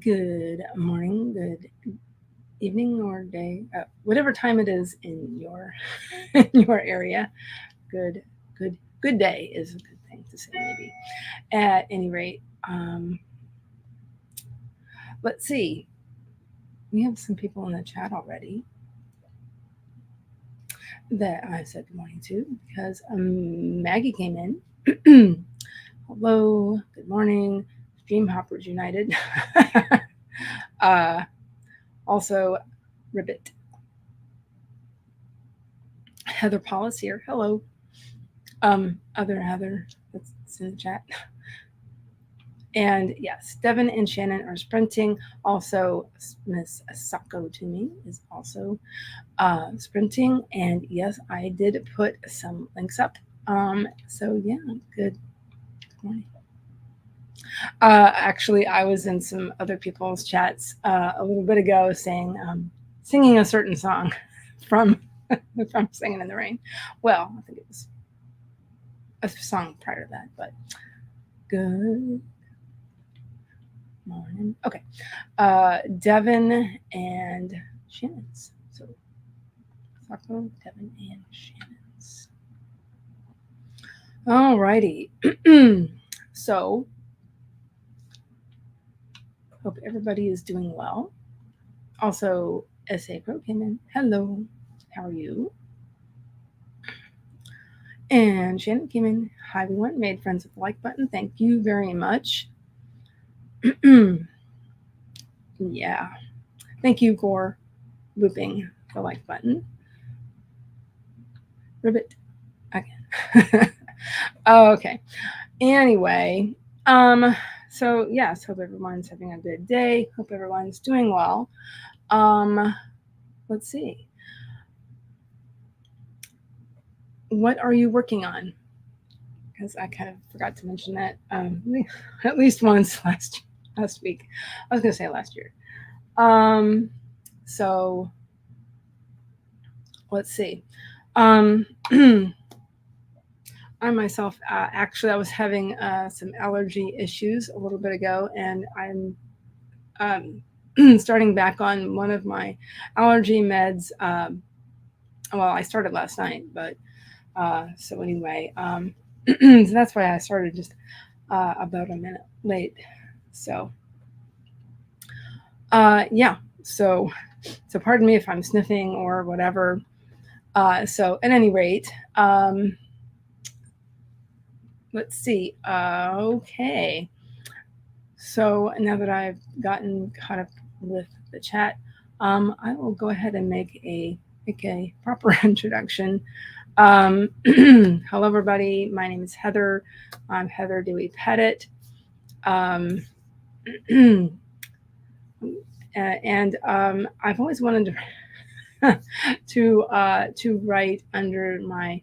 Good morning, good evening or day, whatever time it is in your in your area. Good, good day is a good thing to say maybe. At any rate, let's see. We have some people in the chat already that I said good morning to because Maggie came in. Hello, good morning, Dream Hoppers United. uh, also, Ribbit. Heather Paulus here. Hello. Other Heather that's in the chat. And yes, Devin and Shannon are sprinting. Also, Miss Sako to me is also sprinting. And yes, I did put some links up. So yeah, good morning. Actually, I was in some other people's chats a little bit ago saying, singing a certain song from Singing in the Rain. Well, I think it was a song prior to that, but good morning. Okay. Devin and Shannon's. So, Sako, Devin, and Shannon's. All righty. So, hope everybody is doing well. Also, SA Pro came in. Hello. How are you? And Shannon came in. Hi, everyone. Made friends with the like button. Thank you very much. Yeah. Thank you for looping the like button. Ribbit again. Okay. Anyway, so yes, hope everyone's having a good day. Hope everyone's doing well. Let's see. What are you working on? Because I kind of forgot to mention that at least once last week. I was gonna say last year. So let's see. I myself, actually, I was having some allergy issues a little bit ago, and I'm starting back on one of my allergy meds. Well, I started last night, but so anyway, so that's why I started just about a minute late. So, yeah, so pardon me if I'm sniffing or whatever. So at any rate, let's see. Okay. So now that I've gotten caught up with the chat, I will go ahead and make a proper introduction. Hello, everybody. My name is Heather. I'm Heather Dewey Pettit. And I've always wanted to write under my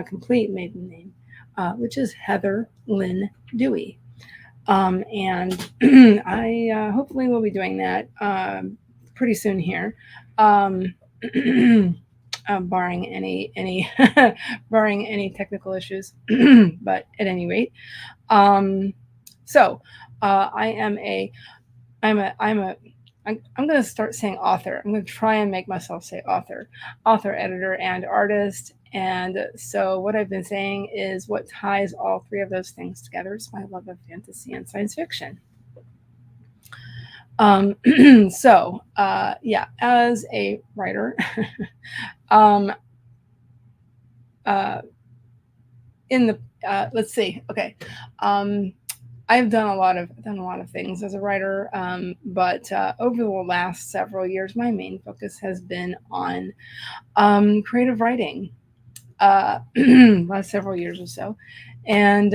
complete maiden name, which is Heather Lynn Dewey. And I hopefully will be doing that pretty soon here, barring any barring any technical issues. But at any rate, so I'm going to start saying author. I'm going to try and make myself say author, editor, and artist. And so what I've been saying is what ties all three of those things together is my love of fantasy and science fiction. So, yeah, as a writer, in the, let's see, okay. I've done a lot of things as a writer, but over the last several years, my main focus has been on creative writing. Last several years or so, and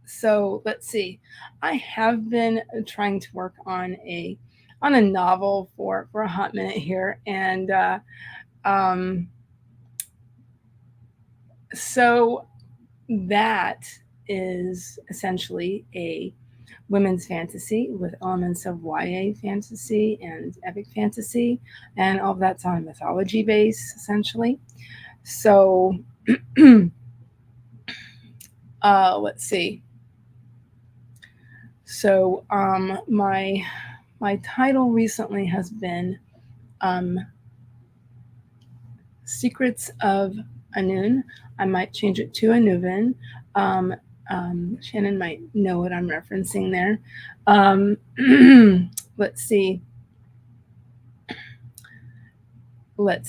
so let's see. I have been trying to work on a novel for a hot minute here, and so that is essentially a women's fantasy with elements of YA fantasy and epic fantasy, and all of that's on a mythology base, essentially. So, let's see. So my title recently has been Secrets of Anun. I might change it to Anuvin. Shannon might know what I'm referencing there. Let's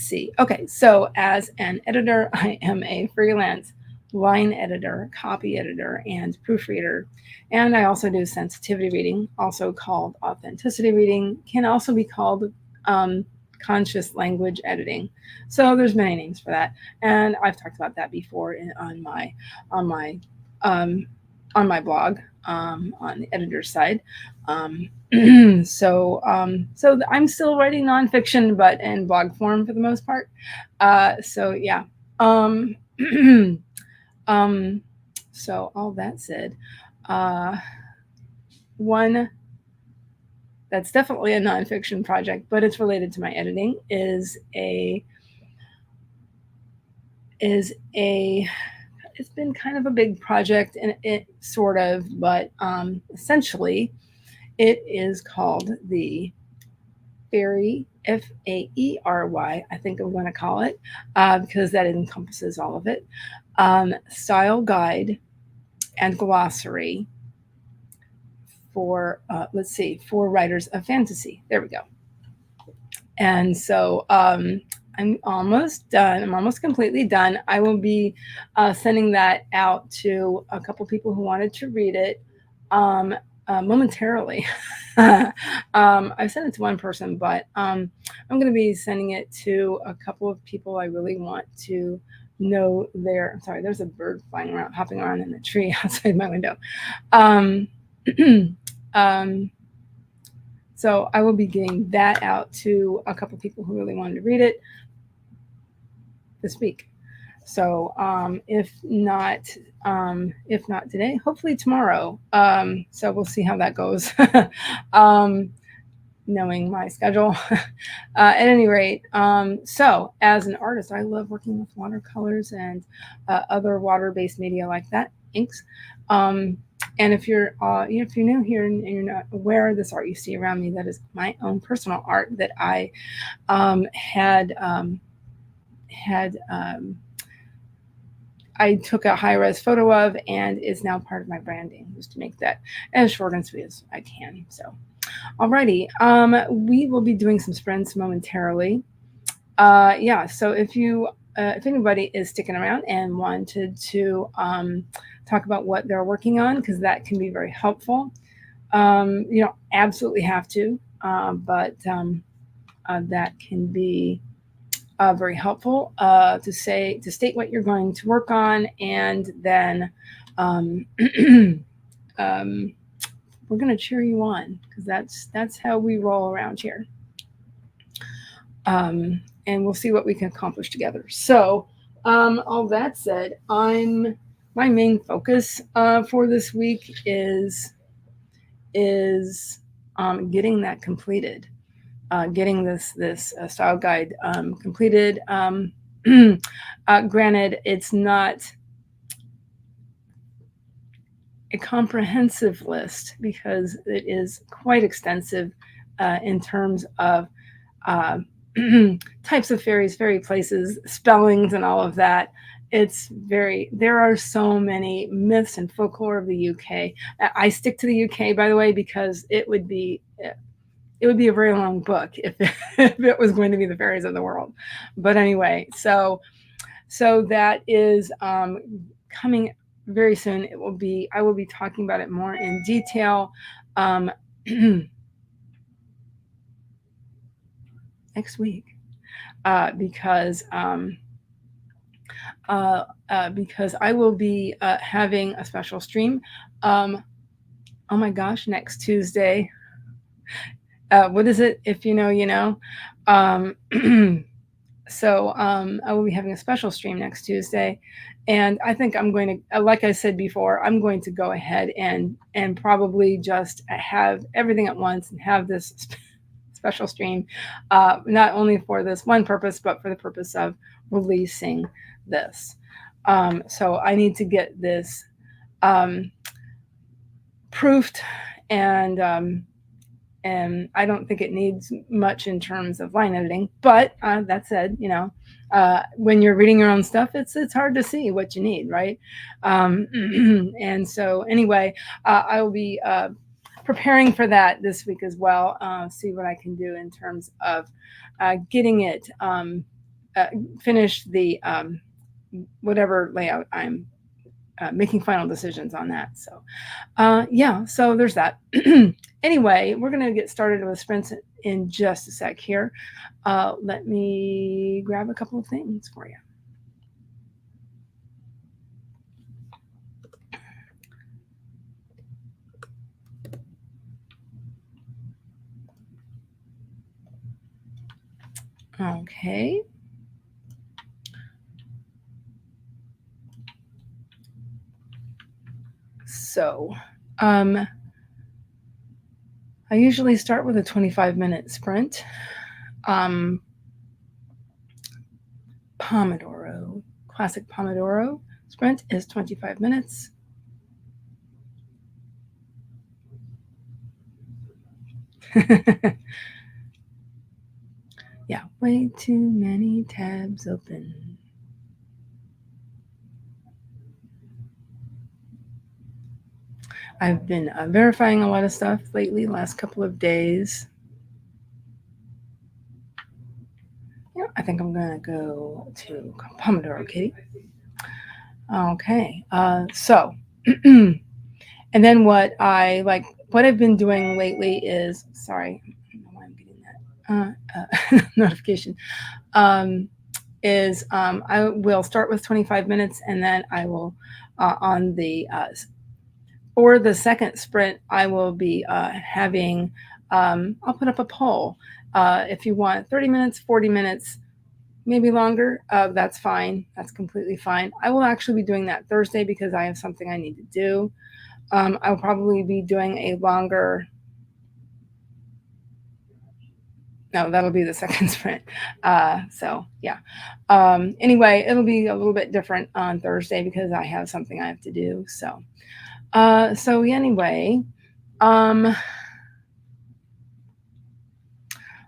see. Okay, so as an editor, I am a freelance line editor, copy editor, and proofreader. And I also do sensitivity reading, also called authenticity reading, can also be called conscious language editing. So there's many names for that. And I've talked about that before on my blog, on the editor's side. So I'm still writing nonfiction, but in blog form for the most part. So yeah. So all that said, one that's definitely a nonfiction project, but it's related to my editing is it's been kind of a big project, and it sort of, but essentially it is called the Fairy, F-A-E-R-Y, I think I'm going to call it, because that encompasses all of it, style guide and glossary for, for writers of fantasy. There we go. And so I'm almost done. I'm almost completely done. I will be sending that out to a couple people who wanted to read it momentarily. I sent it to one person, but I'm going to be sending it to a couple of people I really want to know their. Sorry, there's a bird flying around, hopping around in the tree outside my window. So I will be getting that out to a couple people who really wanted to read it this week. So if not today, hopefully tomorrow. So we'll see how that goes. Knowing my schedule. At any rate, so as an artist, I love working with watercolors and other water-based media like that, inks. And if you're new here and you're not aware of this art you see around me, that is my own personal art that I I took a high-res photo of and is now part of my branding, just to make that as short and sweet as I can. So, alrighty, we will be doing some sprints momentarily. Yeah, so if anybody is sticking around and wanted to talk about what they're working on, because that can be very helpful. You don't absolutely have to, but that can be very helpful to state what you're going to work on, and then we're going to cheer you on, because that's how we roll around here. And we'll see what we can accomplish together. So all that said, my main focus for this week is getting that completed, getting this style guide completed. Granted, it's not a comprehensive list because it is quite extensive in terms of types of fairies, fairy places, spellings, and all of that. There are so many myths and folklore of the UK. I stick to the UK, by the way, because it would be a very long book if it was going to be the fairies of the world. But anyway, so that is coming very soon. I will be talking about it more in detail next week, because I will be having a special stream. Oh my gosh, next Tuesday. What is it? If you know, you know. So I will be having a special stream next Tuesday, and I think I'm going to, like I said before, I'm going to go ahead and probably just have everything at once and have this special stream, not only for this one purpose, but for the purpose of releasing this. So I need to get this proofed and I don't think it needs much in terms of line editing. But that said, when you're reading your own stuff, it's hard to see what you need, right? And so anyway, I will be preparing for that this week as well. See what I can do in terms of getting it finished the whatever layout I'm making final decisions on that. So yeah, so there's that. Anyway, we're going to get started with sprints in just a sec here. Let me grab a couple of things for you. Okay. So, I usually start with a 25-minute sprint. Pomodoro, classic Pomodoro sprint is 25 minutes. Yeah, way too many tabs open. I've been verifying a lot of stuff lately, last couple of days. Yeah, I think I'm going to go to Pomodoro, Kitty. Okay, so, and then what I've been doing lately is, sorry, I don't know why I'm getting that notification, is I will start with 25 minutes, and then I will, on the, for the second sprint, I will be having, I'll put up a poll. If you want 30 minutes, 40 minutes, maybe longer, that's fine. That's completely fine. I will actually be doing that Thursday because I have something I need to do. I'll probably be doing a longer, no, that'll be the second sprint. So yeah. Anyway, it'll be a little bit different on Thursday because I have something I have to do. So, so anyway,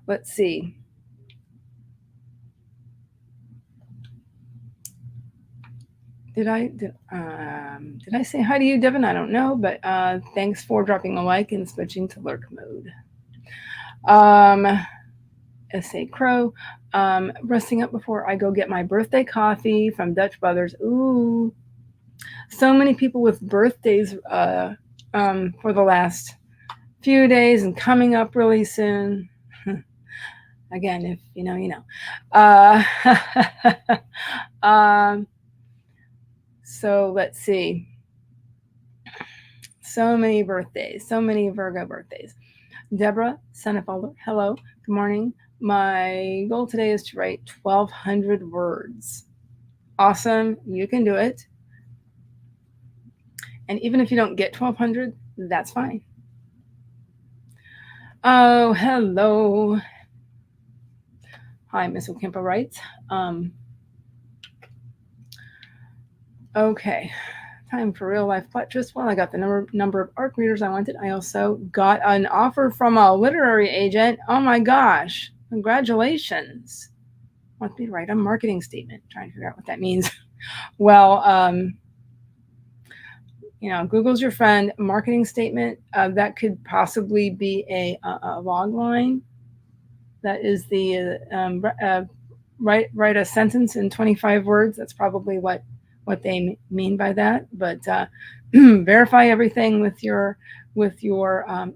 let's see. Did I say hi to you, Devin? I don't know, but thanks for dropping a like and switching to lurk mode. S.A. Crow, resting up before I go get my birthday coffee from Dutch Brothers. Ooh, so many people with birthdays for the last few days and coming up really soon. Again, if you know, you know. So let's see. So many birthdays, so many Virgo birthdays. Deborah Senefelder, hello, good morning. My goal today is to write 1,200 words. Awesome, you can do it. And even if you don't get 1,200, that's fine. Oh, hello. Hi, Miss Ocampo writes. Okay, time for real life plot twist. Well, I got the number of ARC readers I wanted. I also got an offer from a literary agent. Oh my gosh, congratulations. Want me to write a marketing statement? Trying to figure out what that means. Well, Google's your friend. Marketing statement, that could possibly be a log line. That is the write a sentence in 25 words. That's probably what they mean by that. But verify everything with your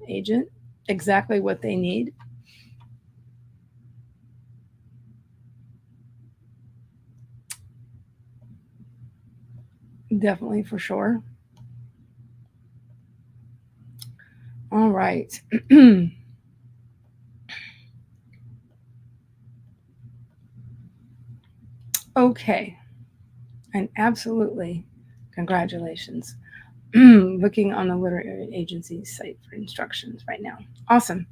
agent, exactly what they need. Definitely, for sure. All right. Okay. And absolutely, congratulations. Looking on the literary agency site for instructions right now. Awesome.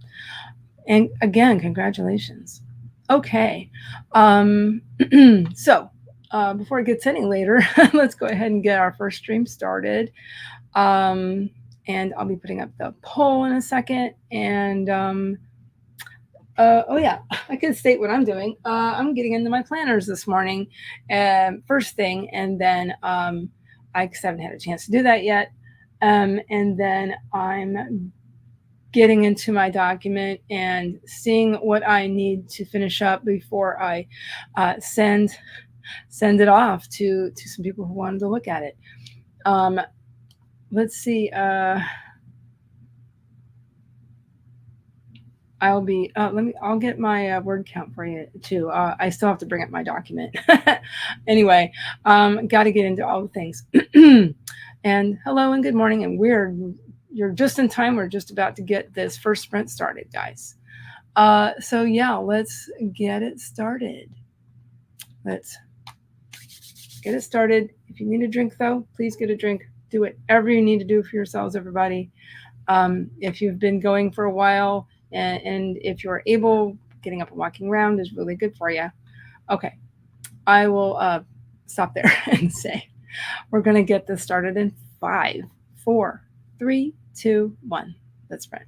And again, congratulations. Okay. So before it gets any later, let's go ahead and get our first stream started. And I'll be putting up the poll in a second. And oh yeah, I can state what I'm doing. I'm getting into my planners this morning, first thing, and then I haven't had a chance to do that yet. And then I'm getting into my document and seeing what I need to finish up before I send it off to some people who wanted to look at it. Let's see. I'll get my word count for you too. I still have to bring up my document. Anyway, got to get into all the things. And hello and good morning. And you're just in time. We're just about to get this first sprint started, guys. So yeah, let's get it started. Let's get it started. If you need a drink though, please get a drink. Do whatever you need to do for yourselves, everybody. If you've been going for a while, and if you're able, getting up and walking around is really good for you. Okay, I will stop there and say we're going to get this started in 5, 4, 3, 2, 1. Let's sprint.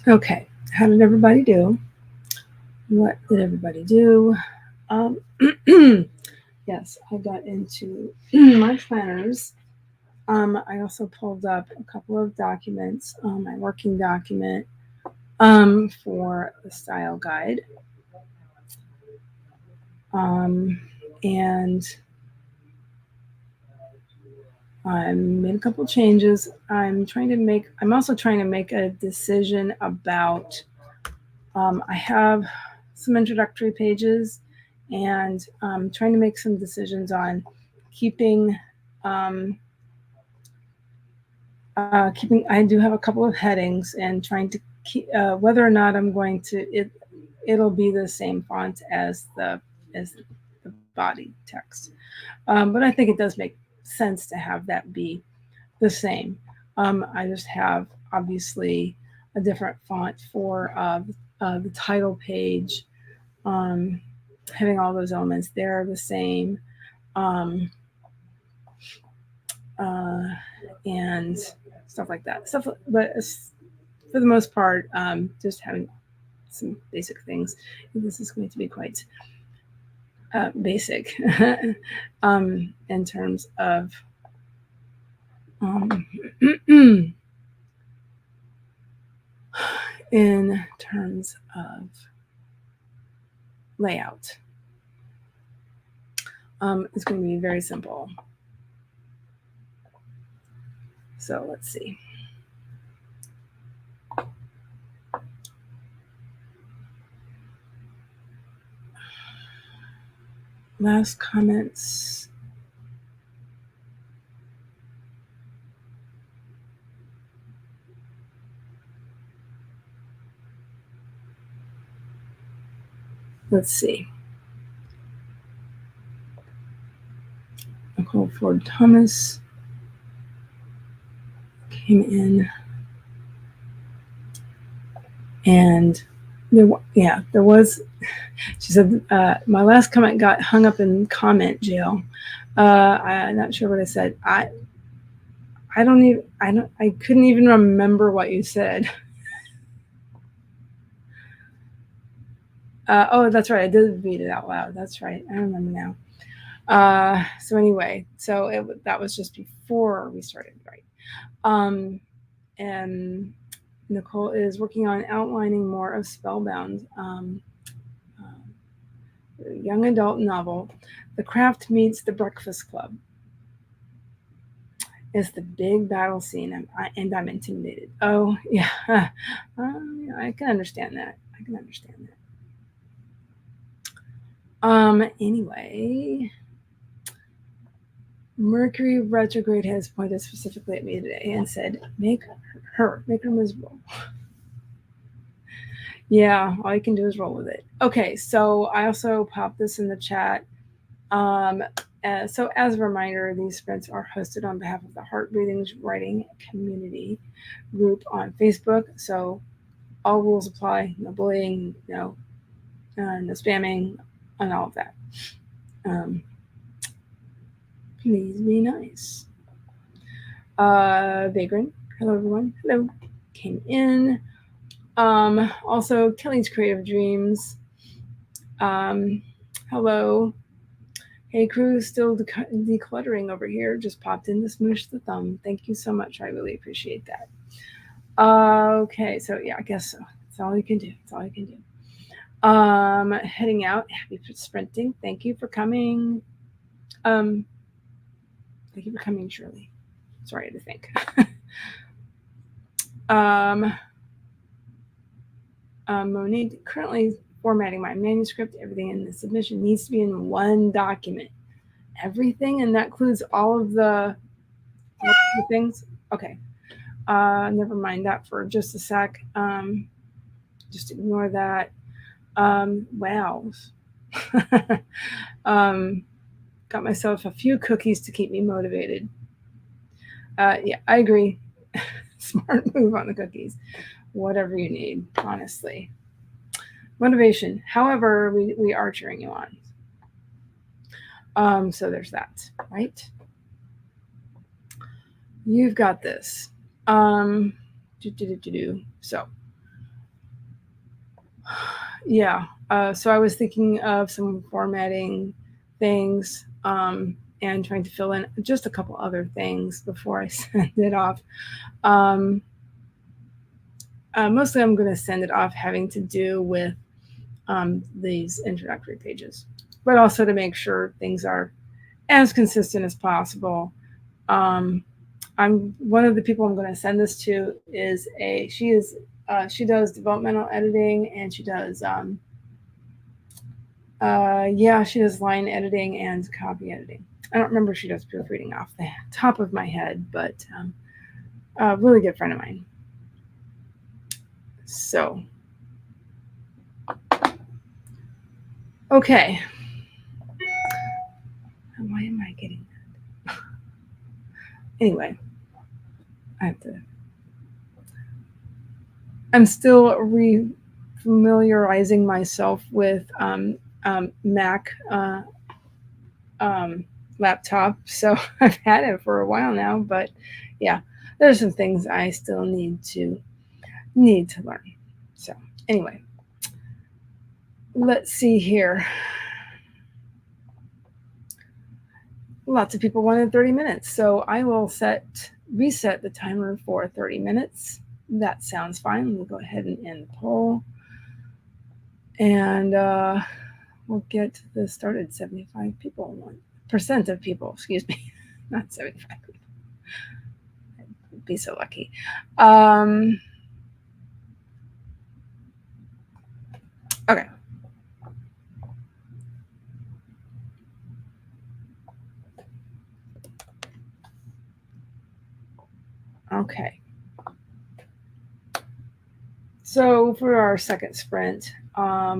Okay, how did everybody do? What did everybody do? Yes, I got into my planners. I also pulled up a couple of documents, my working document for the style guide. And I made a couple changes. I'm also trying to make a decision about, I have some introductory pages, and I'm trying to make some decisions on keeping, I do have a couple of headings, and trying to keep, whether or not I'm going to, it'll be the same font as the body text. But I think it does make sense to have that be the same. I just have obviously a different font for the title page, having all those elements there the same, and stuff like that. But for the most part, just having some basic things. This is going to be quite basic in terms of in terms of layout. It's going to be very simple. So let's see. Last comments. Let's see. Nicole Ford Thomas came in, and there was. She said my last comment got hung up in comment jail. I'm not sure what I said. I couldn't even remember what you said. Oh, that's right. I did read it out loud. That's right. I remember now. So anyway, that was just before we started, right? And Nicole is working on outlining more of Spellbound, young adult novel. The Craft Meets the Breakfast Club is the big battle scene, and I'm intimidated. Oh, yeah. I can understand that. Anyway, Mercury retrograde has pointed specifically at me today and said, make her miserable. Yeah, all you can do is roll with it. Okay, so I also popped this in the chat. So as a reminder, these sprints are hosted on behalf of the Heart Breathing Writing Community group on Facebook. So all rules apply, no bullying, no spamming, and all of that. Please be nice. Vagrant, hello everyone. Hello, came in. Also, Kelly's Creative Dreams. Hello. Hey crew, still decluttering over here. Just popped in to smoosh the thumb. Thank you so much. I really appreciate that. Okay, so yeah, I guess so. That's all you can do. Heading out. Happy sprinting. Thank you for coming. Thank you for coming, Shirley. Sorry to think. Monique, currently formatting my manuscript. Everything in the submission needs to be in one document. Everything, and that includes all of the things. Okay. Never mind that for just a sec. Just ignore that. Wow. Got myself a few cookies to keep me motivated. Yeah, I agree. Smart move on the cookies. Whatever you need, honestly. Motivation. However, we are cheering you on. So there's that, right? You've got this. So Yeah. So I was thinking of some formatting things and trying to fill in just a couple other things before I send it off. Mostly I'm going to send it off having to do with these introductory pages, but also to make sure things are as consistent as possible. I'm one of the people I'm going to send this to is she does developmental editing, and she does she does line editing and copy editing. I don't remember if she does proofreading off the top of my head, but a really good friend of mine. So, okay. Why am I getting that? Anyway, I'm still familiarizing myself with Mac laptop. So I've had it for a while now, but yeah, there's some things I still need to learn. So anyway, let's see here. Lots of people wanted 30 minutes, so I will reset the timer for 30 minutes. That sounds fine. We'll go ahead and end the poll, and we'll get this started. 75% of people, excuse me, not 75%. I'd be so lucky. Okay. Okay. So for our second sprint, I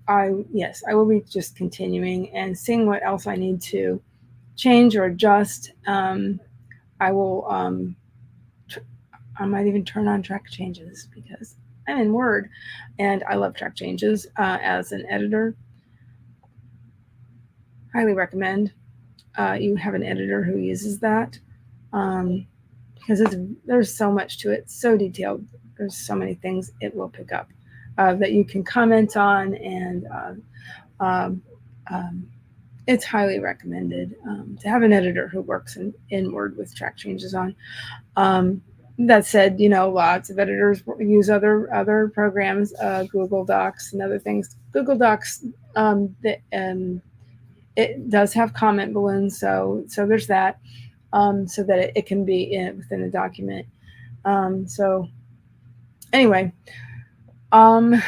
will be just continuing and seeing what else I need to change or adjust. I will I might even turn on track changes because I'm in Word and I love track changes as an editor. Highly recommend you have an editor who uses that because there's so much to it, so detailed. There's so many things it will pick up that you can comment on, and it's highly recommended to have an editor who works in Word with track changes on. That said, lots of editors use other programs, Google Docs and other things. Google Docs, it does have comment balloons, so there's that, so that it can be within a document. So anyway, if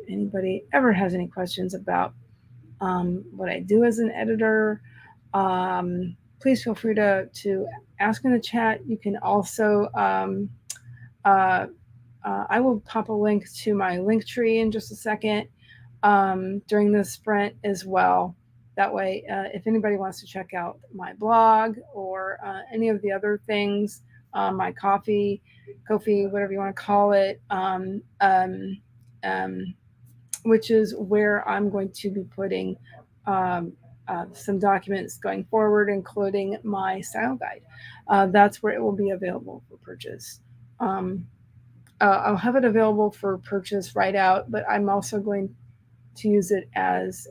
anybody ever has any questions about what I do as an editor, please feel free to ask in the chat. You can also, I will pop a link to my link tree in just a second during this sprint as well. That way, if anybody wants to check out my blog or any of the other things, my Ko-fi, whatever you want to call it, which is where I'm going to be putting some documents going forward, including my style guide. That's where it will be available for purchase. I'll have it available for purchase right out, but I'm also going to use it as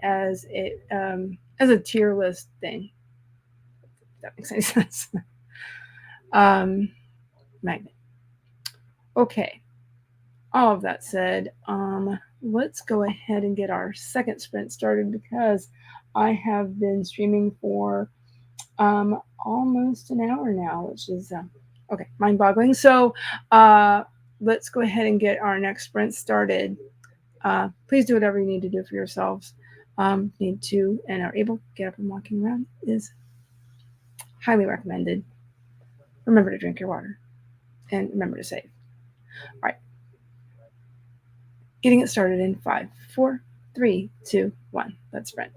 a tier list thing. If that makes any sense. Magnet. Okay. All of that said, let's go ahead and get our second sprint started because I have been streaming for almost an hour now, which is okay, mind-boggling. So let's go ahead and get our next sprint started. Please do whatever you need to do for yourselves. Need to and are able to get up and walking around is highly recommended. Remember to drink your water and remember to save. All right. Getting it started in 5, 4, 3, 2, 1. Let's sprint.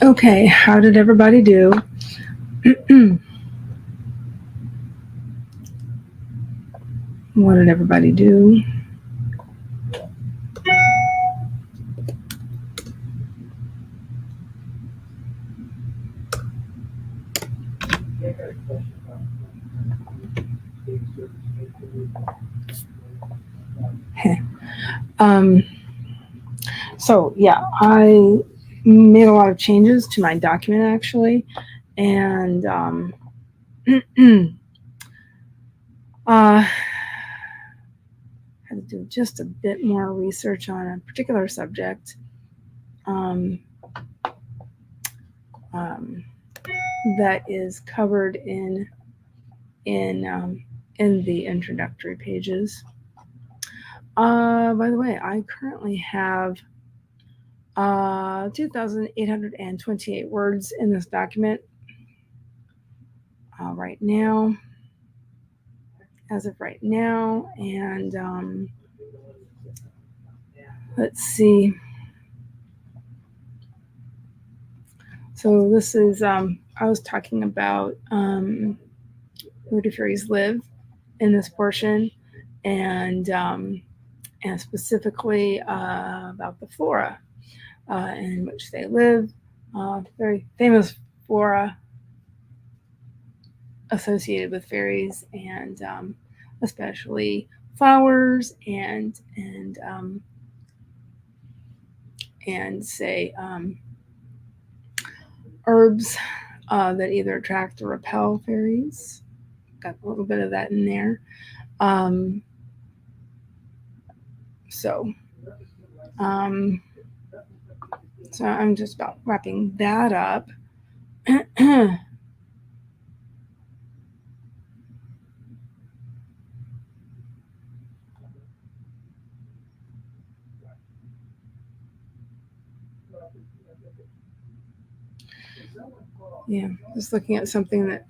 Okay, how did everybody do? What did everybody do? So yeah, I made a lot of changes to my document actually, and had to do just a bit more research on a particular subject that is covered in the introductory pages. By the way, I currently have 2,828 words in this document right now, as of right now, and let's see. So this is, I was talking about where do fairies live in this portion, and specifically about the flora in which they live. Very famous flora associated with fairies, and especially flowers and say herbs that either attract or repel fairies. Got a little bit of that in there. So I'm just about wrapping that up. Yeah, just looking at something that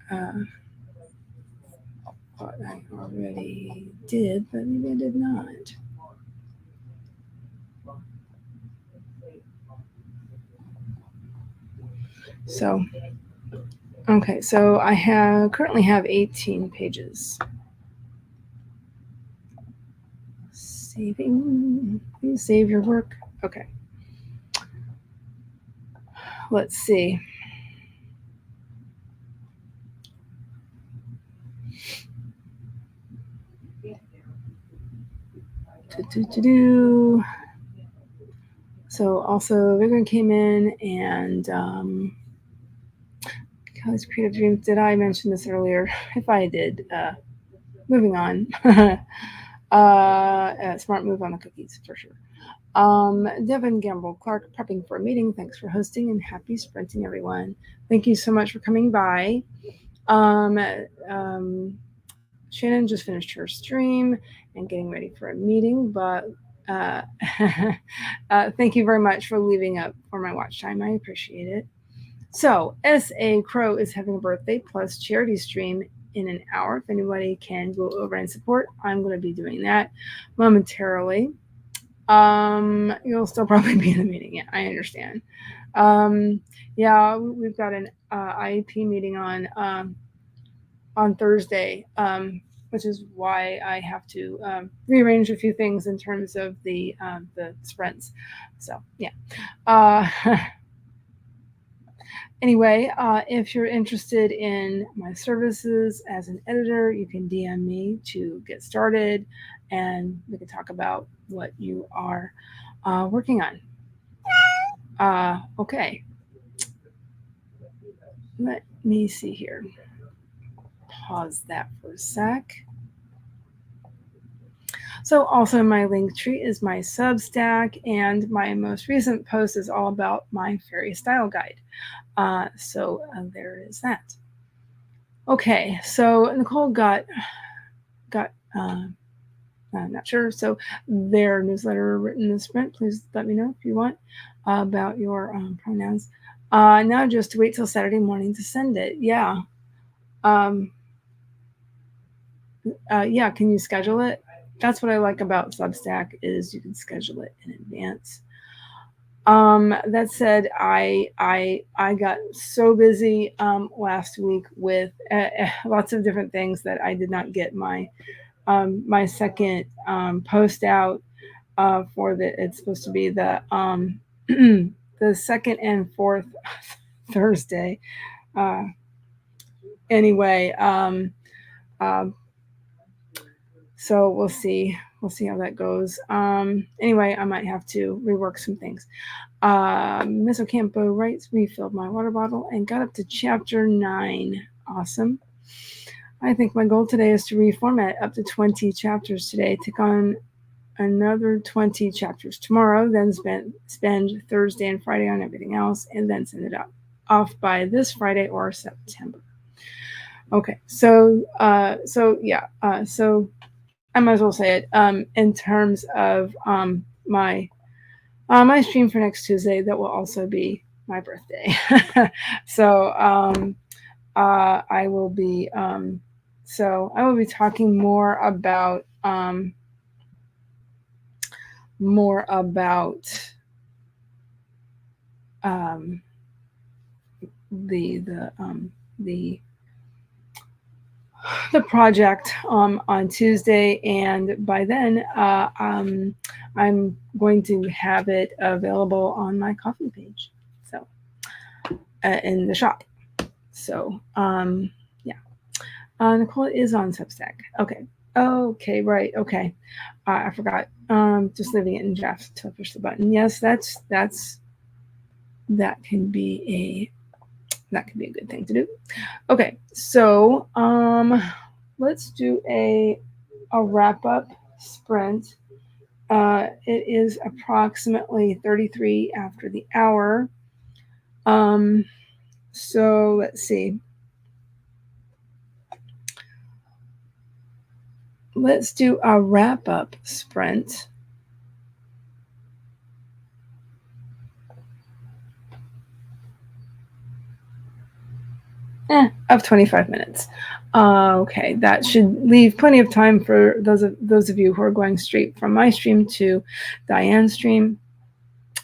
thought I already did, but maybe I did not. So, okay, so I currently have 18 pages. Saving, please save your work. Okay. Let's see. So also Vivian came in, and because Creative Dreams, did I mention this earlier? If I did, moving on. Smart move on the cookies for sure. Devin Gamble Clark, prepping for a meeting. Thanks for hosting, and happy sprinting, everyone. Thank you so much for coming by. Shannon just finished her stream and getting ready for a meeting, but thank you very much for leaving up for my watch time. I appreciate it. So S.A. Crow is having a birthday plus charity stream in an hour. If anybody can go over and support, I'm going to be doing that momentarily. You'll still probably be in the meeting. Yeah, I understand. Yeah, we've got an IEP meeting on Thursday, which is why I have to rearrange a few things in terms of the sprints. So yeah. Anyway, if you're interested in my services as an editor, you can DM me to get started, and we can talk about what you are working on. Okay. Let me see here. Pause that for a sec. So also my link tree is my Substack, and my most recent post is all about my fairy style guide. So there is that. Okay, so Nicole got I'm not sure. So their newsletter written in sprint. Please let me know if you want about your pronouns. Now just wait till Saturday morning to send it. Yeah. Yeah, can you schedule it? That's what I like about Substack is you can schedule it in advance. That said, I got so busy last week with lots of different things that I did not get my second post out for it's supposed to be the the second and fourth Thursday. Uh, anyway, um, so we'll see. We'll see how that goes. Anyway, I might have to rework some things. Miss Ocampo writes, refilled my water bottle and got up to chapter 9. Awesome. I think my goal today is to reformat up to 20 chapters today, take on another 20 chapters tomorrow, then spend Thursday and Friday on everything else, and then send it off by this Friday or September. Okay, so so I might as well say it. In terms of my my stream for next Tuesday, that will also be my birthday. So I will be talking more about the the project on Tuesday, and by then I'm going to have it available on my Ko-fi page, so in the shop. So yeah, Nicole is on Substack. Okay, right. Okay, I forgot. Just leaving it in drafts to push the button. Yes, that can be a good thing to do. Okay, so let's do a wrap up sprint. It is approximately 33 after the hour. So let's see. Let's do a wrap up sprint. Of 25 minutes. Okay, that should leave plenty of time for those of you who are going straight from my stream to Diane's stream.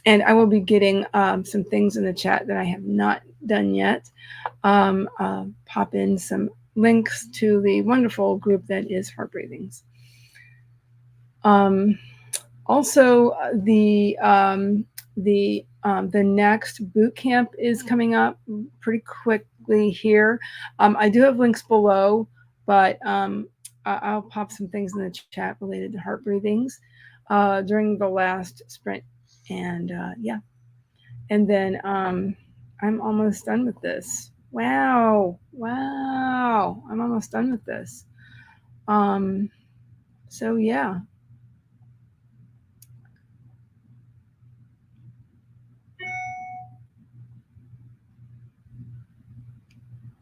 And I will be getting some things in the chat that I have not done yet. Pop in some links to the wonderful group that is Heart Breathings. Also, the next boot camp is coming up pretty quickly here. I do have links below, but I'll pop some things in the chat related to heart breathings during the last sprint, and yeah, and then I'm almost done with this. Wow, I'm almost done with this. So yeah.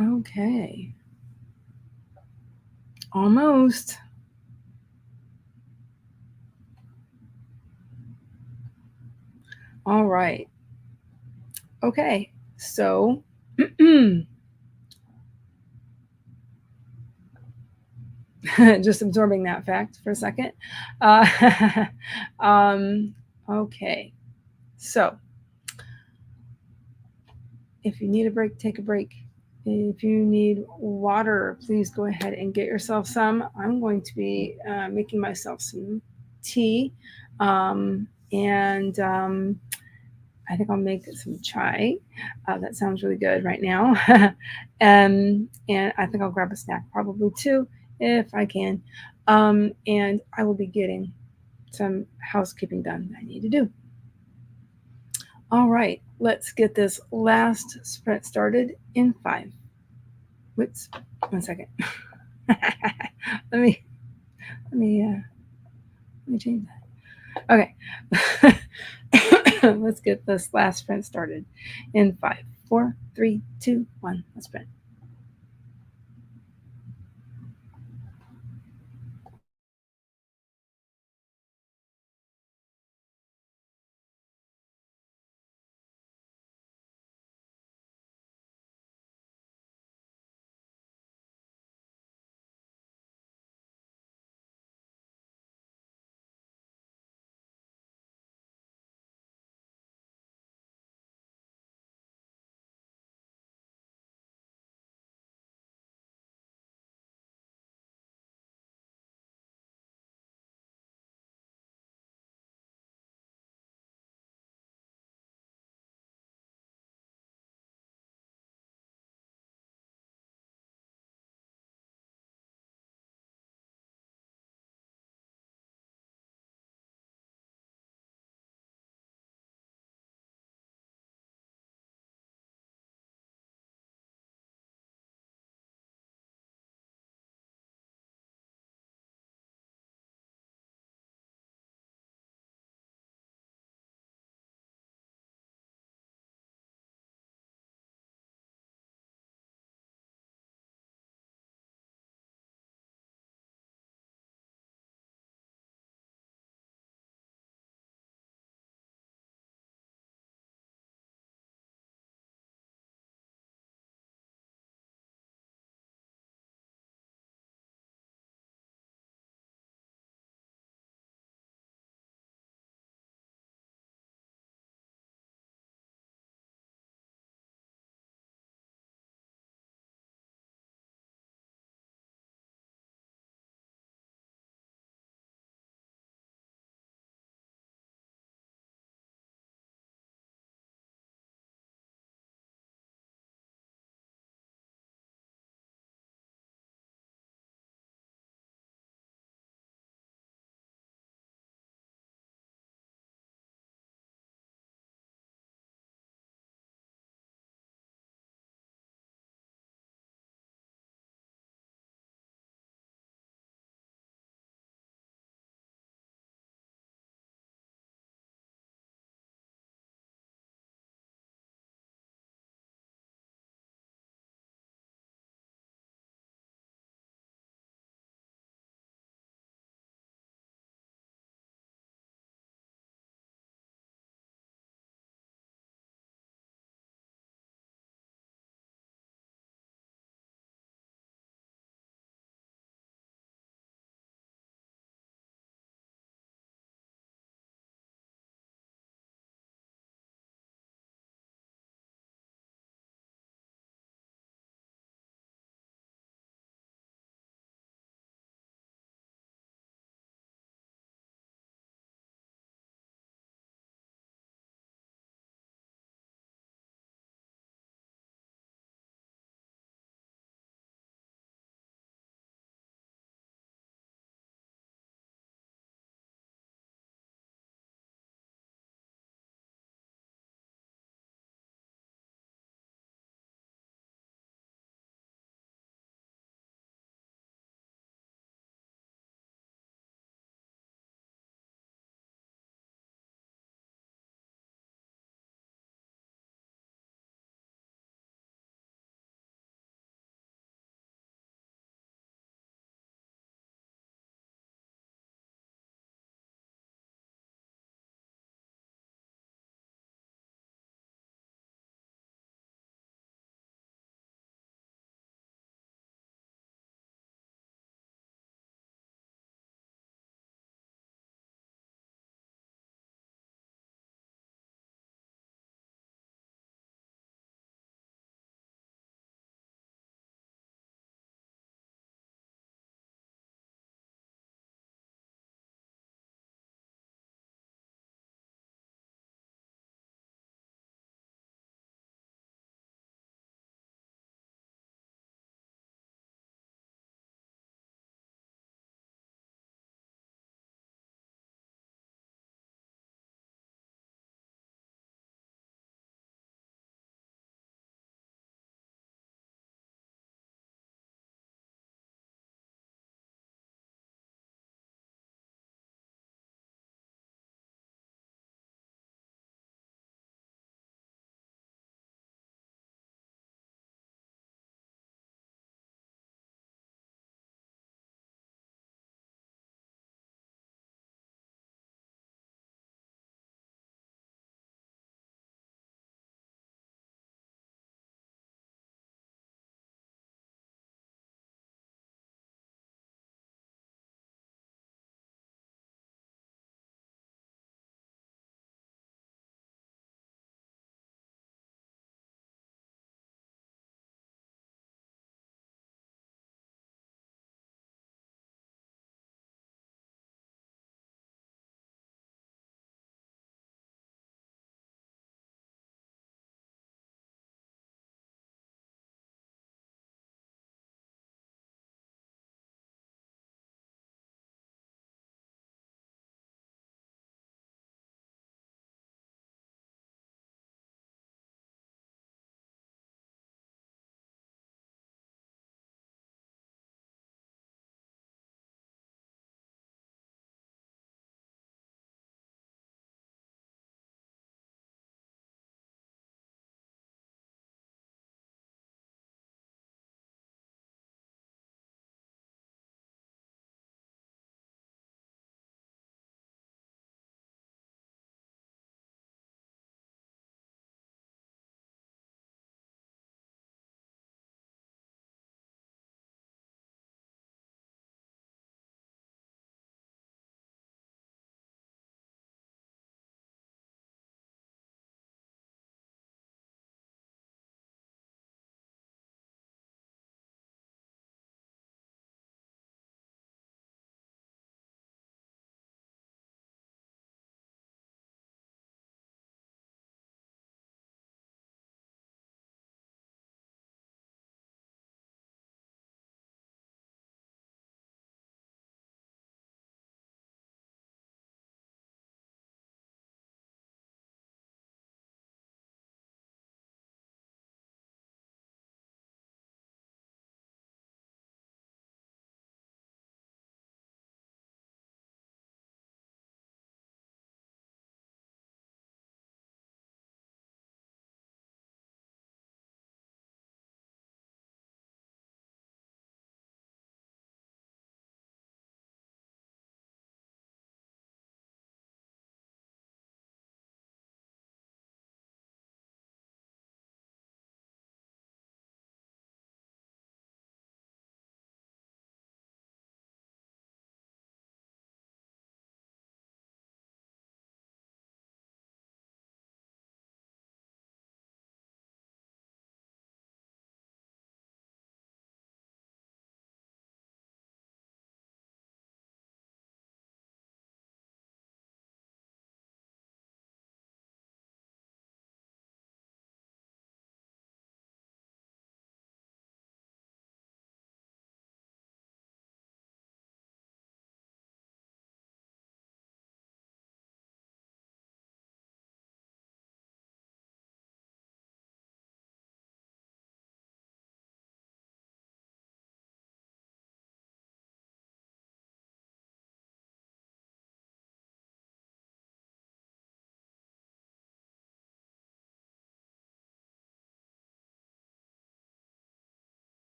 Okay. Almost. All right. Okay. So just absorbing that fact for a second. Okay. So if you need a break, take a break. If you need water, please go ahead and get yourself some. I'm going to be making myself some tea. And I think I'll make some chai. That sounds really good right now. And I think I'll grab a snack probably too, if I can. And I will be getting some housekeeping done that I need to do. All right, let's get this last sprint started in 5. Whoops, 1 second. let me change that. Okay. Let's get this last sprint started in 5, 4, 3, 2, 1. Let's sprint.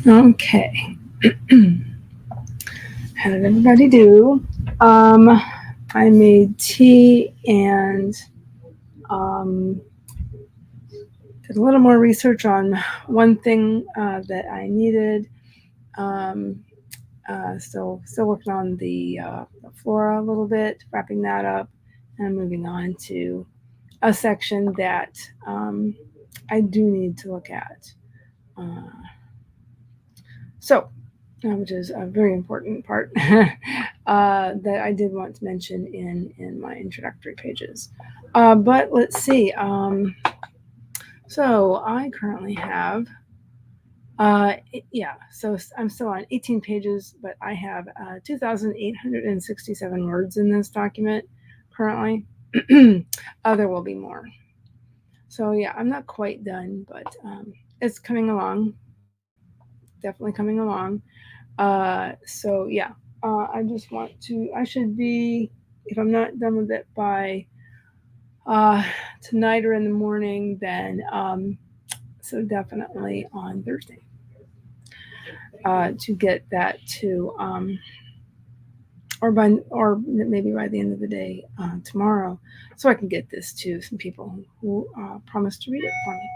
Okay. How did everybody do? I made tea and did a little more research on one thing that I needed. Still working on the flora a little bit, wrapping that up, and moving on to a section that I do need to look at. Which is a very important part that I did want to mention in my introductory pages. But let's see. So I currently have, so I'm still on 18 pages, but I have 2,867 words in this document currently. There will be more. So yeah, I'm not quite done, but it's coming along. Definitely coming along. So yeah, I just want to, I should be, if I'm not done with it by tonight or in the morning, then so definitely on Thursday to get that to, or maybe by the end of the day tomorrow, so I can get this to some people who promised to read it for me.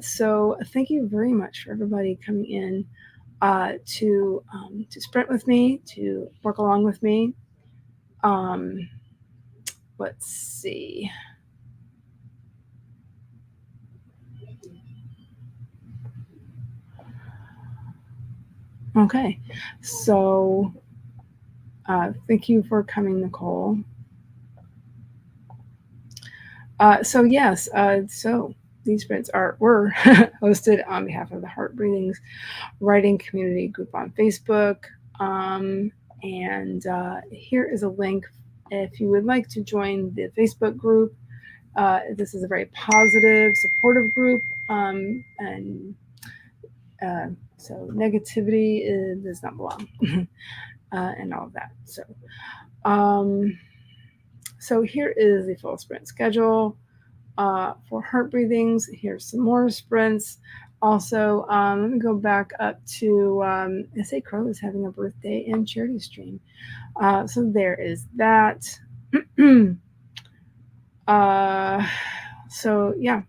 So thank you very much for everybody coming in to sprint with me, to work along with me. Let's see. Okay, so thank you for coming, Nicole. So yes, so these sprints were hosted on behalf of the Heart Breathings Writing Community Group on Facebook. And here is a link if you would like to join the Facebook group. This is a very positive, supportive group, and so negativity does not belong, and all of that. So here is the full sprint schedule for Heart Breathings. Here's some more sprints. Also, let me go back up to SA Crow is having a birthday and charity stream. So there is that. So yeah.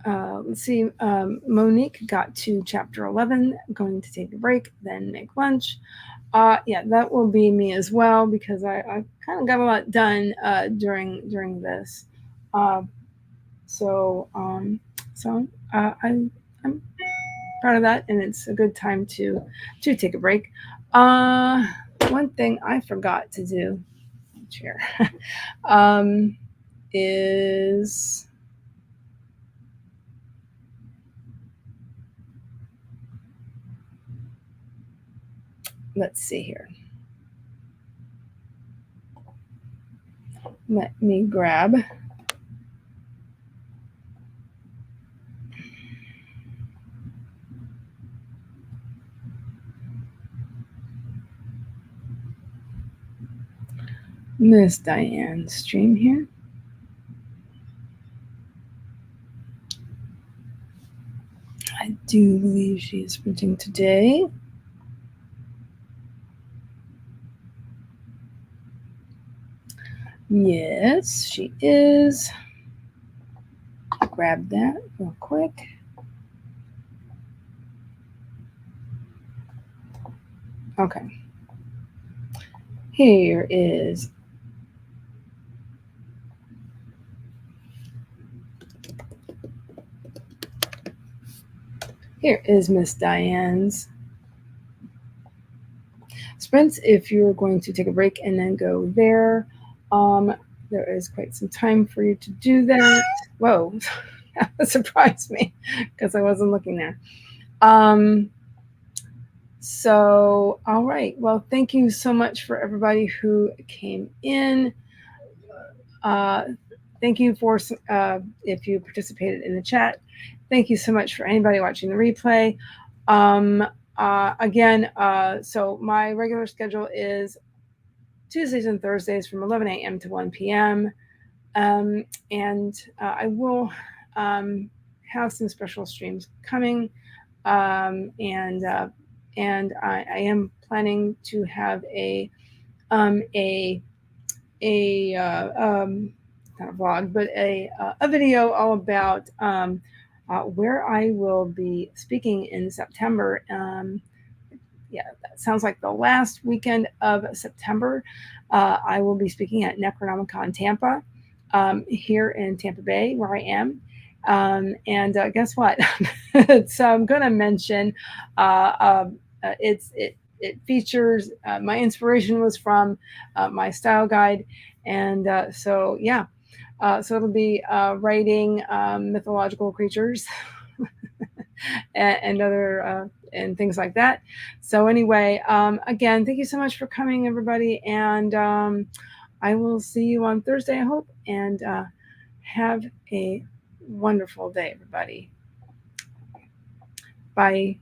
Let's see. Monique got to chapter 11. I'm going to take a break, then make lunch. Yeah, that will be me as well, because I kind of got a lot done during this. I'm proud of that, and it's a good time to take a break. One thing I forgot to do, chair, is let's see here. Let me grab Miss Diane's stream here. I do believe she is printing today. Yes, she is. Grab that real quick. Okay. Here is Miss Diane's sprints. If you're going to take a break and then go there, there is quite some time for you to do that. Whoa, that surprised me because I wasn't looking there. So, all right. Well, thank you so much for everybody who came in. Thank you for if you participated in the chat. Thank you so much for anybody watching the replay. Again, so my regular schedule is Tuesdays and Thursdays from 11 a.m. to 1 p.m. And I will have some special streams coming, and I am planning to have a not a vlog, but a video all about where I will be speaking in September. Yeah, that sounds like the last weekend of September. I will be speaking at Necronomicon Tampa, here in Tampa Bay, where I am. And guess what? So I'm going to mention it features my inspiration was from my style guide, and so yeah, so it'll be writing mythological creatures and other and things like that. So anyway, again, thank you so much for coming, everybody, and I will see you on Thursday, I hope, and have a wonderful day, everybody. Bye.